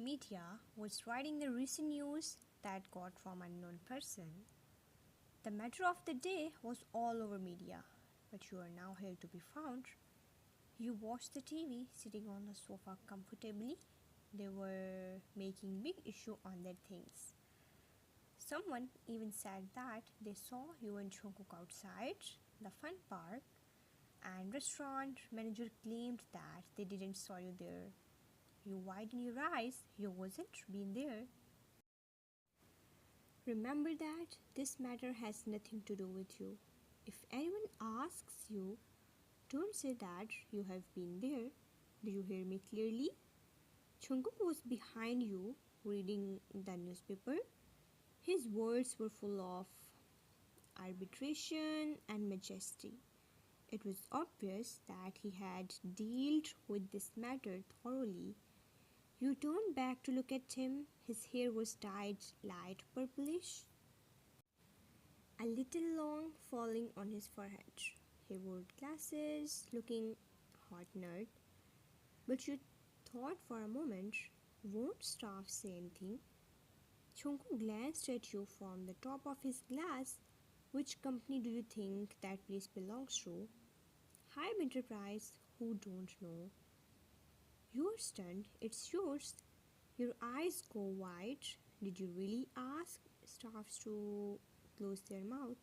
Media was writing the recent news that got from unknown person. The matter of the day was all over media, but you are now here to be found. You watched the TV sitting on the sofa comfortably. They were making big issue on their things. Someone even said that they saw you and Jungkook outside the fun park, and restaurant manager claimed that they didn't saw you there. You widen your eyes, you wasn't been there. Remember that this matter has nothing to do with you. If anyone asks you, don't say that you have been there. Do you hear me clearly? Jungkook was behind you reading the newspaper. His words were full of arbitration and majesty. It was obvious that he had dealt with this matter thoroughly. You turned back to look at him. His hair was dyed light purplish, a little long, falling on his forehead. He wore glasses, looking hot nerd. But you thought for a moment, won't staff say anything? Jungkook glanced at you from the top of his glass. Which company do you think that place belongs to? Hive Enterprise, who don't know? You're stunned, it's yours. Your eyes go wide. Did you really ask staffs to close their mouth?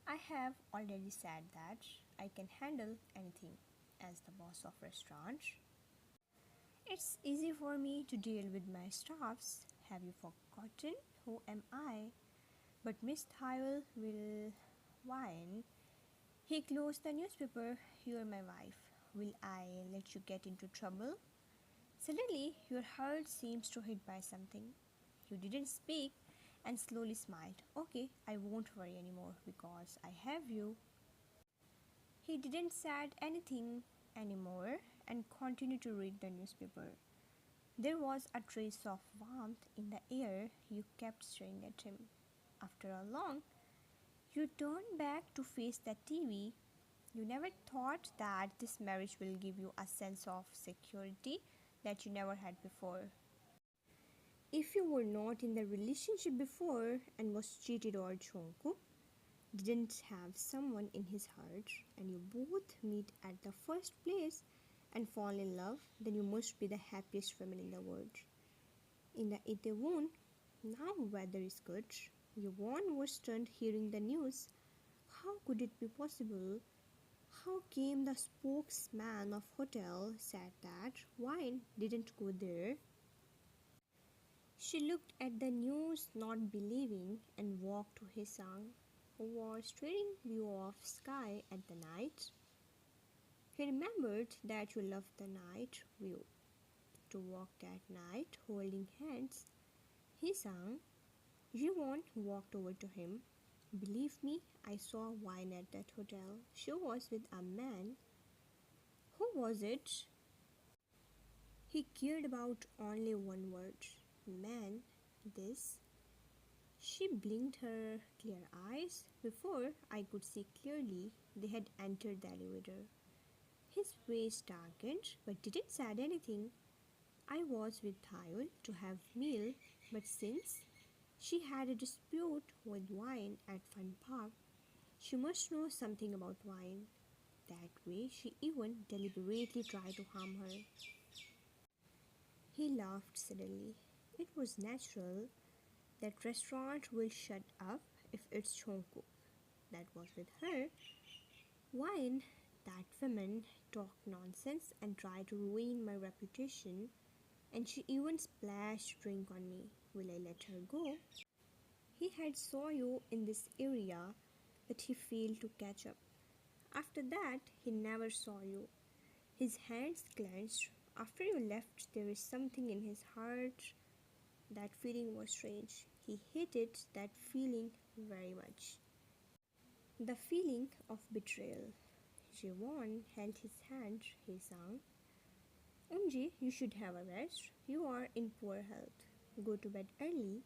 I have already said that I can handle anything as the boss of restaurant. It's easy for me to deal with my staffs. Have you forgotten who am I? But Miss Thywell will whine. He closed the newspaper. You're my wife. Will I let you get into trouble? Suddenly, your heart seems to hit by something. You didn't speak and slowly smiled. Okay, I won't worry anymore because I have you. He didn't say anything anymore and continued to read the newspaper. There was a trace of warmth in the air. You kept staring at him. After a long, you turned back to face the TV. You never thought that this marriage will give you a sense of security that you never had before. If you were not in the relationship before and was cheated or Jungkook didn't have someone in his heart and you both meet at the first place and fall in love, then you must be the happiest woman in the world. In the Itaewon, now weather is good. Yvonne was stunned hearing the news. How could it be possible? How came the spokesman of hotel said that wine didn't go there? She looked at the news, not believing, and walked to Heeseung, who was staring view of sky at the night. He remembered that you loved the night view. To walk that night holding hands, Heeseung. Yvonne walked over to him. Believe me, I saw wine at that hotel. She was with a man. Who was it? He cared about only one word. Man, this. She blinked her clear eyes. Before I could see clearly, they had entered the elevator. His face darkened, but didn't say anything. I was with Thayul to have meal, but since she had a dispute with wine at Fun Park, she must know something about wine. That way, she even deliberately tried to harm her. He laughed suddenly. It was natural. That restaurant will shut up if it's Jungkook. That was with her. Wine, that woman talked nonsense and tried to ruin my reputation, and she even splashed drink on me. Will I let her go? He had saw you in this area, but he failed to catch up. After that, he never saw you. His hands clenched. After you left, there is something in his heart. That feeling was strange. He hated that feeling very much. The feeling of betrayal. Jewon held his hand. He sang, Unji, you should have a rest. You are in poor health. Go to bed early.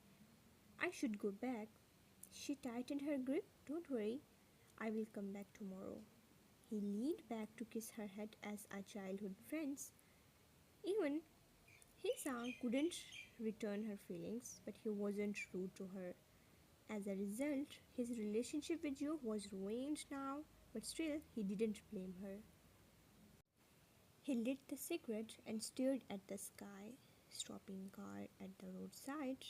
I should go back. She tightened her grip. Don't worry. I will come back tomorrow. He leaned back to kiss her head as a childhood friends. Even Heeseung couldn't return her feelings, but he wasn't rude to her. As a result, his relationship with Jo was ruined now, but still he didn't blame her. He lit the cigarette and stared at the sky, stopping car at the roadside.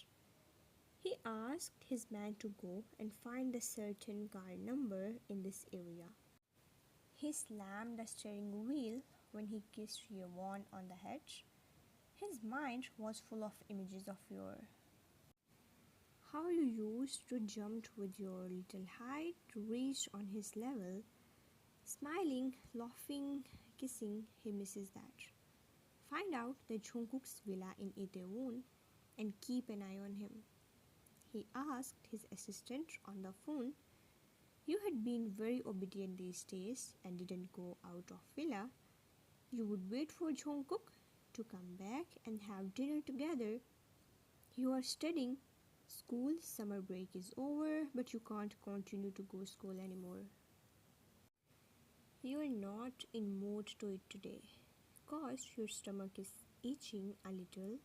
He asked his man to go and find a certain car number in this area. He slammed the steering wheel when he kissed Yvonne on the head. His mind was full of images of how you used to jump with your little height to reach on his level, smiling, laughing, kissing. He misses that. Find out the Jungkook's villa in Itaewon and keep an eye on him. He asked his assistant on the phone. You had been very obedient these days and didn't go out of villa. You would wait for Jungkook to come back and have dinner together. You are studying. School summer break is over, but you can't continue to go school anymore. You are not in mood to eat today, cause your stomach is itching a little,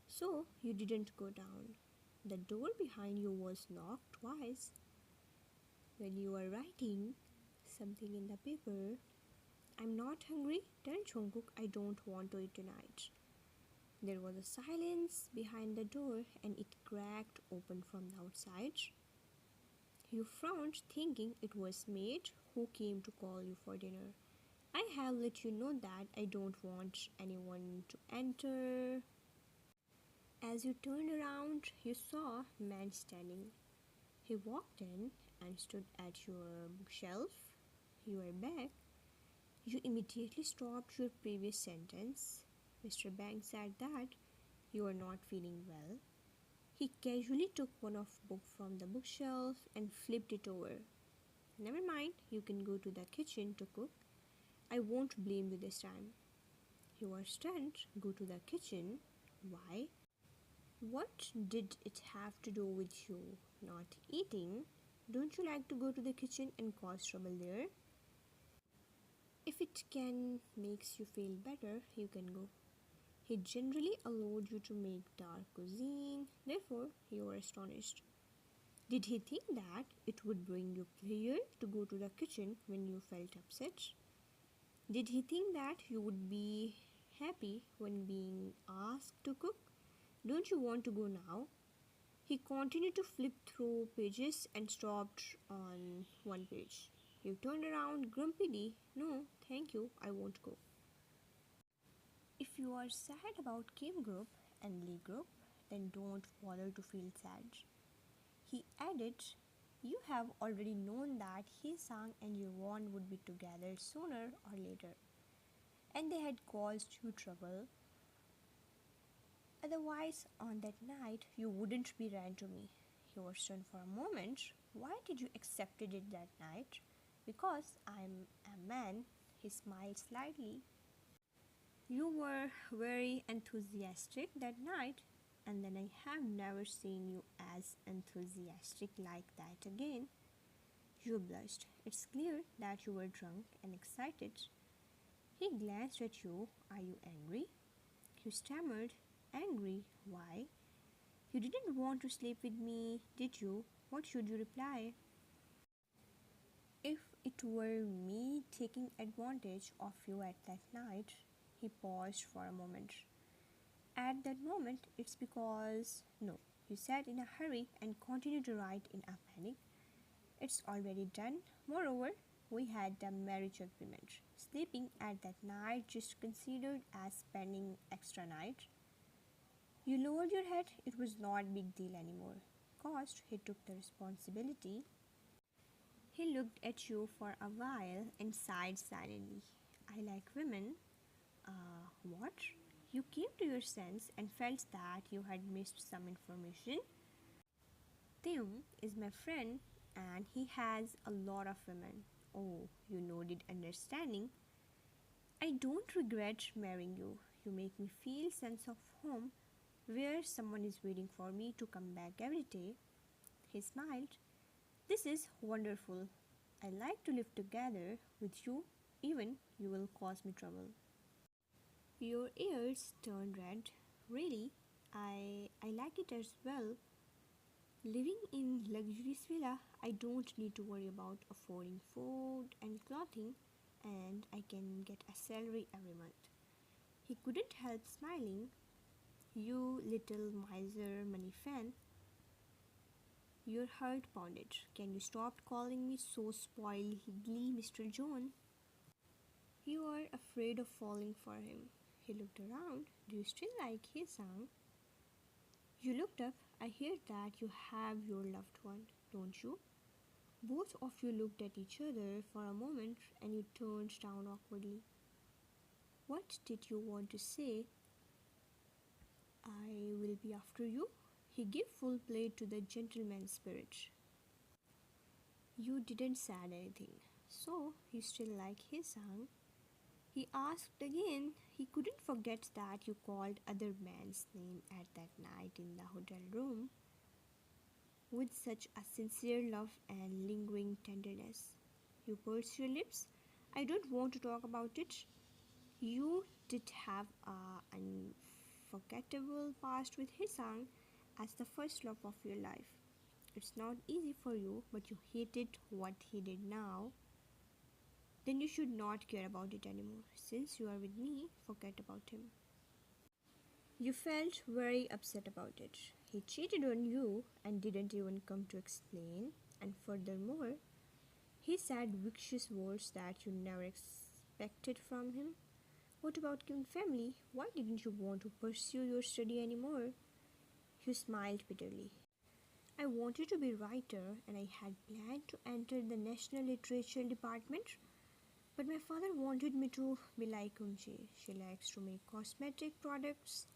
so you didn't go down. The door behind you was locked twice. When you are writing something in the paper, I'm not hungry, tell Jungkook I don't want to eat tonight. There was a silence behind the door and it cracked open from the outside. You frowned, thinking it was maid who came to call you for dinner. I have let you know that I don't want anyone to enter. As you turned around, you saw a man standing. He walked in and stood at your bookshelf. You are back. You immediately stopped your previous sentence. Mr. Banks said that you are not feeling well. He casually took one of book from the bookshelf and flipped it over. Never mind, you can go to the kitchen to cook. I won't blame you this time. You are stunned. Go to the kitchen. Why? What did it have to do with you not eating? Don't you like to go to the kitchen and cause trouble there? If it can makes you feel better, you can go. He generally allowed you to make dark cuisine, therefore you were astonished. Did he think that it would bring you pleasure to go to the kitchen when you felt upset? Did he think that you would be happy when being asked to cook? Don't you want to go now? He continued to flip through pages and stopped on one page. You turned around grumpily. No, thank you, I won't go. If you are sad about Kim group and Lee group, then don't bother to feel sad. He added, you have already known that Heeseung and Yvonne would be together sooner or later, and they had caused you trouble. Otherwise, on that night, you wouldn't be ran to me. He was stunned for a moment. Why did you accept it that night? Because I'm a man. He smiled slightly. You were very enthusiastic that night, and then I have never seen you as enthusiastic like that again. You blushed. It's clear that you were drunk and excited. He glanced at you. Are you angry? You stammered. Angry? Why? You didn't want to sleep with me, did you? What should you reply? If it were me taking advantage of you at that night. He paused for a moment. At that moment, it's because... No, you said in a hurry and continued to write in a panic. It's already done. Moreover, we had a marriage agreement. Sleeping at that night just considered as spending extra night. You lowered your head. It was not big deal anymore. Cost, he took the responsibility. He looked at you for a while and sighed silently. I like women. What? You came to your sense and felt that you had missed some information. Tim is my friend and he has a lot of women. Oh, you nodded understanding. I don't regret marrying you. You make me feel sense of home where someone is waiting for me to come back every day. He smiled. This is wonderful. I like to live together with you, even you will cause me trouble. Your ears turned red. Really, I like it as well. Living in luxurious villa, I don't need to worry about affording food and clothing, and I can get a salary every month. He couldn't help smiling. You little miser money fan, your heart pounded. Can you stop calling me so spoiledly, Mr. John? You are afraid of falling for him. He looked around. Do you still like Heeseung? You looked up. I hear that you have your loved one, don't you? Both of you looked at each other for a moment and you turned down awkwardly. What did you want to say? I will be after you. He gave full play to the gentleman's spirit. You didn't say anything. So, you still like Heeseung? He asked again. He couldn't forget that you called other man's name at that night in the hotel room with such a sincere love and lingering tenderness. You pursed your lips. I don't want to talk about it. You did have an unforgettable past with Heeseung as the first love of your life. It's not easy for you, but you hated what he did now. Then you should not care about it anymore. Since you are with me, forget about him. You felt very upset about it. He cheated on you and didn't even come to explain. And furthermore, he said vicious words that you never expected from him. What about Kim family? Why didn't you want to pursue your study anymore? You smiled bitterly. I wanted to be a writer and I had planned to enter the National Literature Department. But my father wanted me to be like Unji. She likes to make cosmetic products.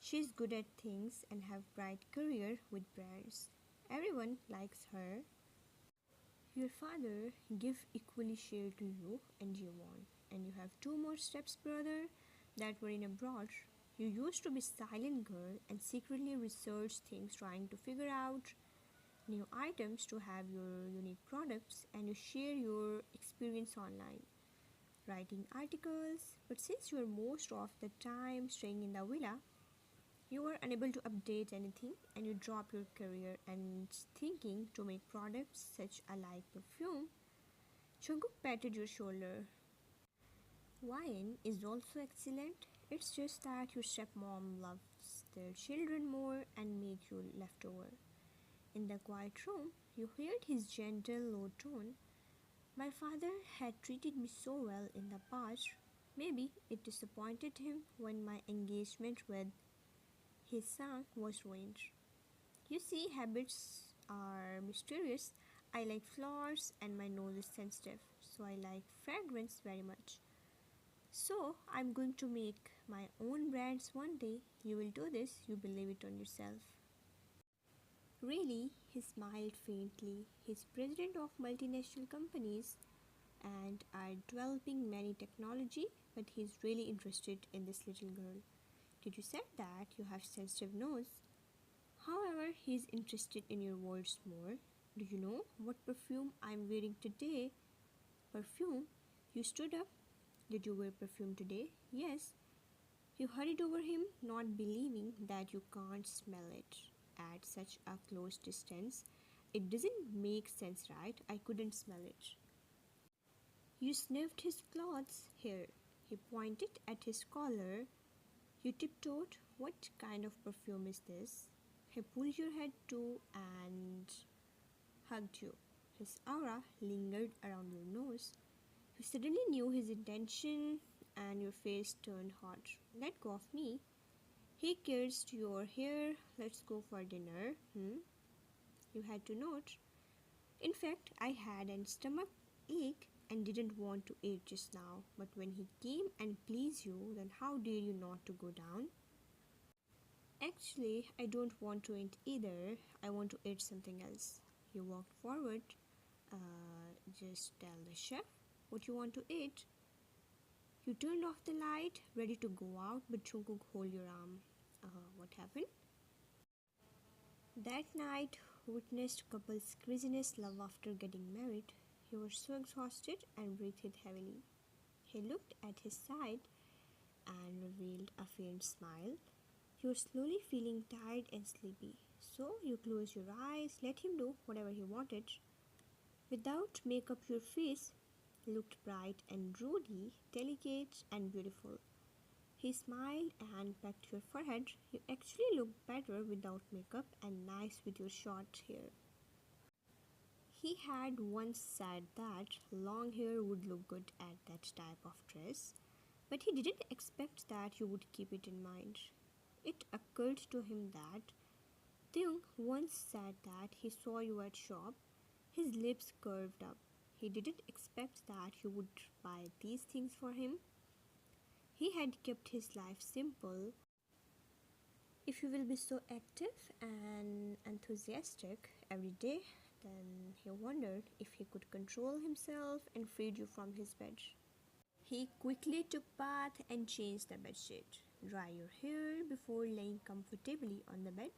She's good at things and have bright career with brands. Everyone likes her. Your father gave equally share to you and you won. And you have two more steps brother that were in abroad. You used to be silent girl and secretly research things trying to figure out new items to have your unique products and you share your experience online writing articles, but since you are most of the time staying in the villa, you are unable to update anything and you drop your career and thinking to make products such alike perfume. Jungkook patted your shoulder. Wine is also excellent. It's just that your stepmom loves their children more and make you leftover. In the quiet room, you heard his gentle low tone. My father had treated me so well in the past. Maybe it disappointed him when my engagement with his son was ruined. You see, habits are mysterious. I like flowers and my nose is sensitive, so I like fragrance very much. So, I'm going to make my own brands one day. You will do this, you believe it on yourself. Really, he smiled faintly. He's president of multinational companies and are developing many technology, but he's really interested in this little girl. Did you say that you have sensitive nose? However, he's interested in your words more. Do you know what perfume I'm wearing today? Perfume? You stood up. Did you wear perfume today? Yes. You hurried over him, not believing that you can't smell it at such a close distance. It doesn't make sense, right? I couldn't smell it. You sniffed his clothes. Here. He pointed at his collar. You tiptoed. What kind of perfume is this? He pulled your head too and hugged you. His aura lingered around your nose. You suddenly knew his intention and your face turned hot. Let go of me. He kissed your hair. Let's go for dinner. You had to note. In fact, I had a stomach ache and didn't want to eat just now. But when he came and pleased you, then how dare you not to go down? Actually, I don't want to eat either. I want to eat something else. You walked forward. Just tell the chef what you want to eat. You turned off the light, ready to go out, but Jungkook held your arm. What happened? That night witnessed couple's craziness love after getting married. He was so exhausted and breathed heavily. He looked at his side and revealed a faint smile. You're slowly feeling tired and sleepy. So you close your eyes, let him do whatever he wanted. Without makeup, your face looked bright and ruddy, delicate and beautiful. He smiled and pecked your forehead. You actually look better without makeup and nice with your short hair. He had once said that long hair would look good at that type of dress, but he didn't expect that you would keep it in mind. It occurred to him that Theung once said that he saw you at shop. His lips curved up. He didn't expect that you would buy these things for him. He had kept his life simple. If you will be so active and enthusiastic every day, then he wondered if he could control himself and freed you from his bed. He quickly took bath and changed the bedsheet. Dry your hair before laying comfortably on the bed.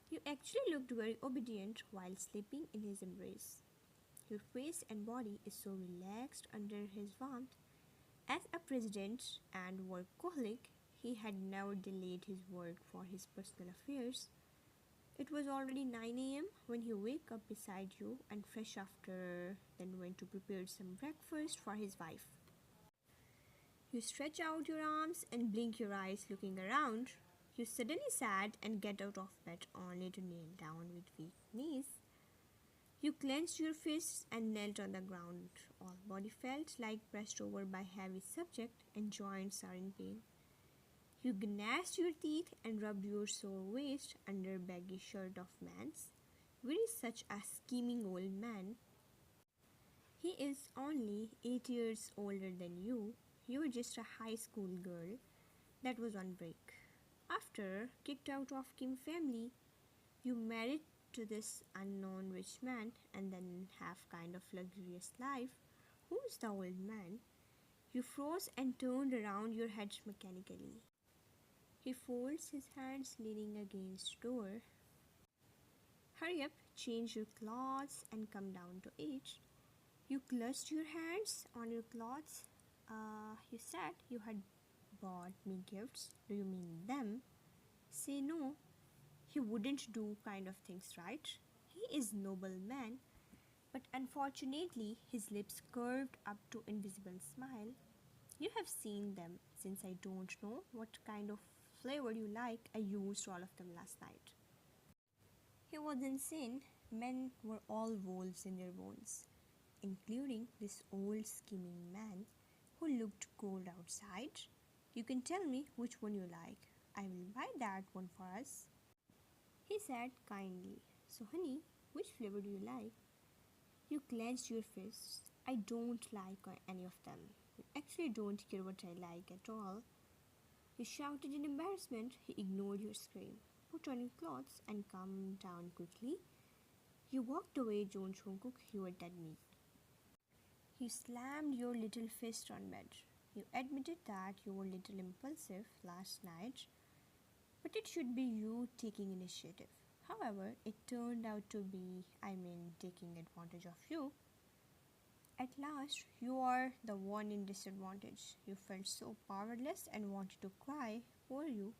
You actually looked very obedient while sleeping in his embrace. Your face and body is so relaxed under his warmth. As a president and workaholic, he had never delayed his work for his personal affairs. It was already 9 a.m. when he woke up beside you and fresh after, then went to prepare some breakfast for his wife. You stretch out your arms and blink your eyes looking around. You suddenly sat and get out of bed only to kneel down with weak knees. You clenched your fists and knelt on the ground. All body felt like pressed over by heavy subject and joints are in pain. You gnashed your teeth and rubbed your sore waist under baggy shirt of man's. Where is such a scheming old man? He is only 8 years older than you. You were just a high school girl that was on break. After kicked out of Kim family, you married to this unknown rich man and then have kind of luxurious life. Who's the old man? You froze and turned around your head mechanically. He folds his hands leaning against door. Hurry up, change your clothes and come down to eat. You clutched your hands on your clothes. You said you had bought me gifts. Do you mean them? Say no. He wouldn't do kind of things, right? He is noble man, but unfortunately his lips curved up to invisible smile. You have seen them. Since I don't know what kind of flavor you like, I used all of them last night. He was insane. Men were all wolves in their bones, including this old scheming man who looked cold outside. You can tell me which one you like. I will buy that one for us, he said kindly. So, honey, which flavor do you like? You clenched your fists. I don't like any of them. You actually don't care what I like at all. You shouted in embarrassment. He ignored your scream. Put on your clothes and calm down quickly. You walked away, Jungkook. You were dead meat. You slammed your little fist on bed. You admitted that you were a little impulsive last night, but it should be you taking initiative. However, it turned out to be, taking advantage of you. At last, you are the one in disadvantage. You felt so powerless and wanted to cry. Poor you.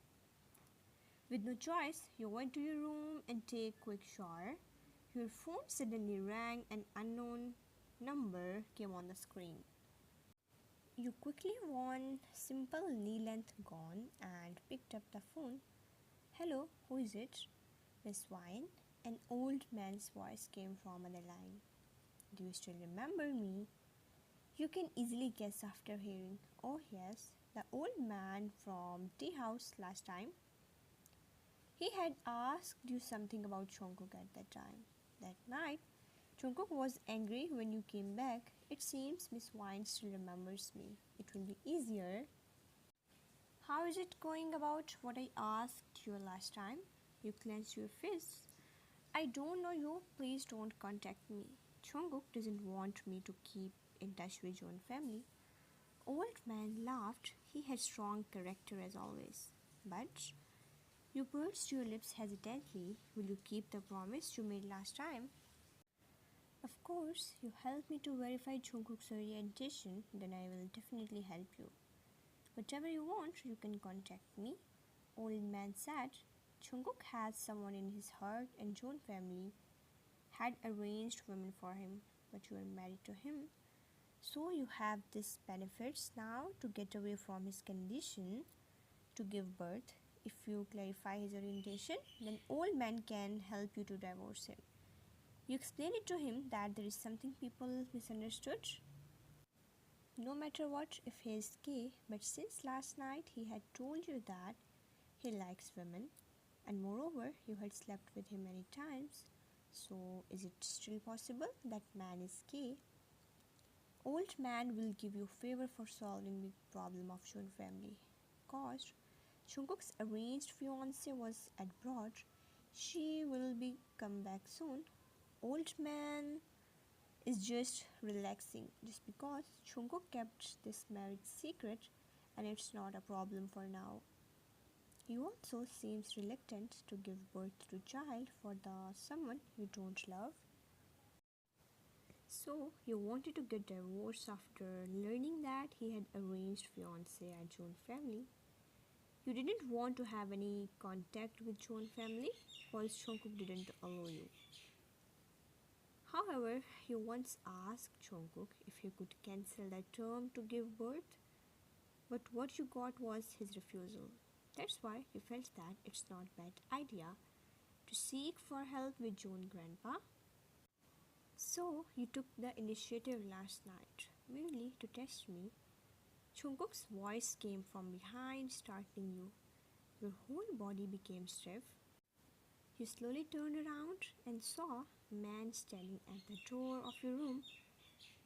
With no choice, you went to your room and take a quick shower. Your phone suddenly rang. An unknown number came on the screen. You quickly won simple knee-length gown and picked up the phone. Hello, who is it? Miss Wine. An old man's voice came from the line. Do you still remember me? You can easily guess after hearing, oh yes, the old man from tea house last time. He had asked you something about Jungkook at that time. That night, Jungkook was angry when you came back. It seems Miss Wine still remembers me. It will be easier. How is it going about what I asked you last time? You clenched your fists. I don't know you. Please don't contact me. Jungkook doesn't want me to keep in touch with your own family. Old man laughed. He had strong character as always. But you pursed your lips hesitantly. Will you keep the promise you made last time? Of course, you help me to verify Jungkook's orientation, then I will definitely help you. Whatever you want, you can contact me. Old man said. Jungkook has someone in his heart and Joon family had arranged women for him, but you are married to him. So you have these benefits now to get away from his condition to give birth. If you clarify his orientation, then old man can help you to divorce him. You explain it to him that there is something people misunderstood. No matter what, if he is gay, but since last night he had told you that he likes women, and moreover, you had slept with him many times, so is it still possible that man is gay? Old man will give you favor for solving the problem of Jun family. Cause Jungkook's arranged fiancée was abroad. She will be come back soon. Old man is just relaxing just because Jungkook kept this marriage secret and it's not a problem for now. He also seems reluctant to give birth to child for the someone you don't love. So you wanted to get divorced after learning that he had arranged fiancé at Joon family. You didn't want to have any contact with Joon family because Jungkook didn't allow you. However, you once asked Jungkook if he could cancel that term to give birth, but what you got was his refusal. That's why you felt that it's not a bad idea to seek for help with Joon grandpa. So you took the initiative last night, merely to test me. Jungkook's voice came from behind, startling you. Your whole body became stiff. You slowly turned around and saw a man standing at the door of your room.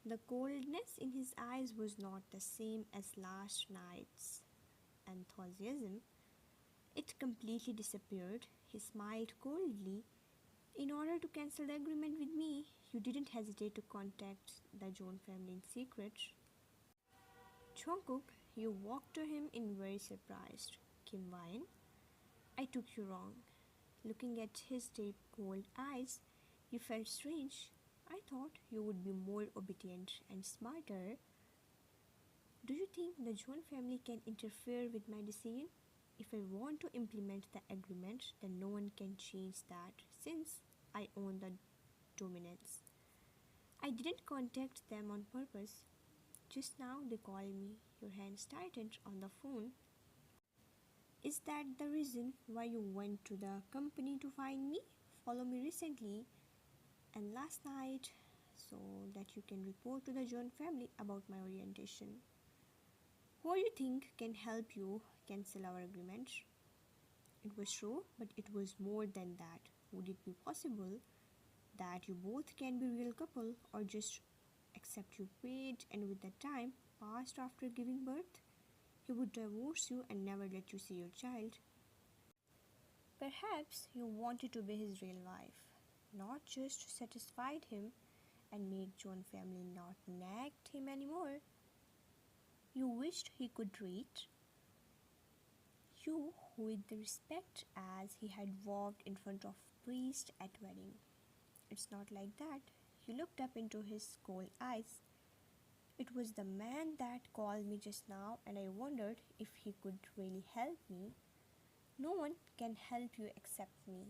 The coldness in his eyes was not the same as last night's enthusiasm. It completely disappeared. He smiled coldly. In order to cancel the agreement with me, you didn't hesitate to contact the Joon family in secret. Jungkook, you walked to him in very surprised. Kim Wine, I took you wrong. Looking at his deep cold eyes, you felt strange. I thought you would be more obedient and smarter. Do you think the Joon family can interfere with my decision? If I want to implement the agreement, then no one can change that since I own the dominance. I didn't contact them on purpose. Just now they called me. Your hands tightened on the phone. Is that the reason why you went to the company to find me? Follow me recently and last night so that you can report to the John family about my orientation. Who do you think can help you cancel our agreement? It was true, but it was more than that. Would it be possible that you both can be real couple or just accept you paid and with the time passed after giving birth, he would divorce you and never let you see your child? Perhaps you wanted to be his real wife, not just satisfied him and make John family not nag him anymore. You wished he could treat you with the respect as he had vowed in front of priest at wedding. It's not like that. You looked up into his cold eyes. It was the man that called me just now and I wondered if he could really help me. No one can help you except me.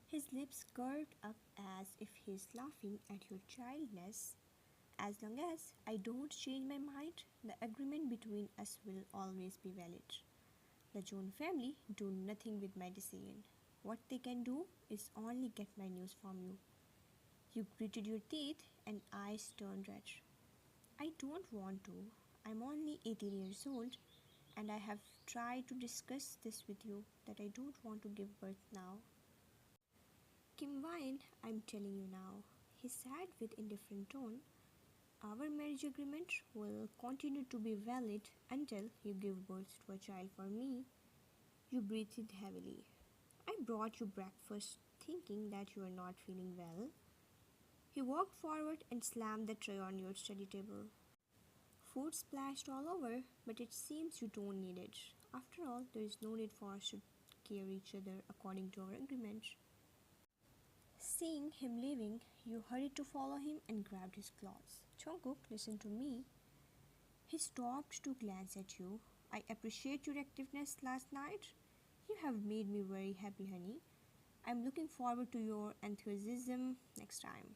His lips curved up as if he is laughing at your childness. As long as I don't change my mind, the agreement between us will always be valid. The Joon family do nothing with my decision. What they can do is only get my news from you. You gritted your teeth and eyes turned red. I don't want to. I'm only 18 years old and I have tried to discuss this with you that I don't want to give birth now. Kim Wine, I'm telling you now, he said with indifferent tone. Our marriage agreement will continue to be valid until you give birth to a child for me. You breathed heavily. I brought you breakfast thinking that you are not feeling well. He walked forward and slammed the tray on your study table. Food splashed all over, but it seems you don't need it. After all, there is no need for us to care each other according to our agreement. Seeing him leaving, you hurried to follow him and grabbed his clothes. Jungkook, listen to me. He stopped to glance at you. I appreciate your activeness last night. You have made me very happy, honey. I'm looking forward to your enthusiasm next time.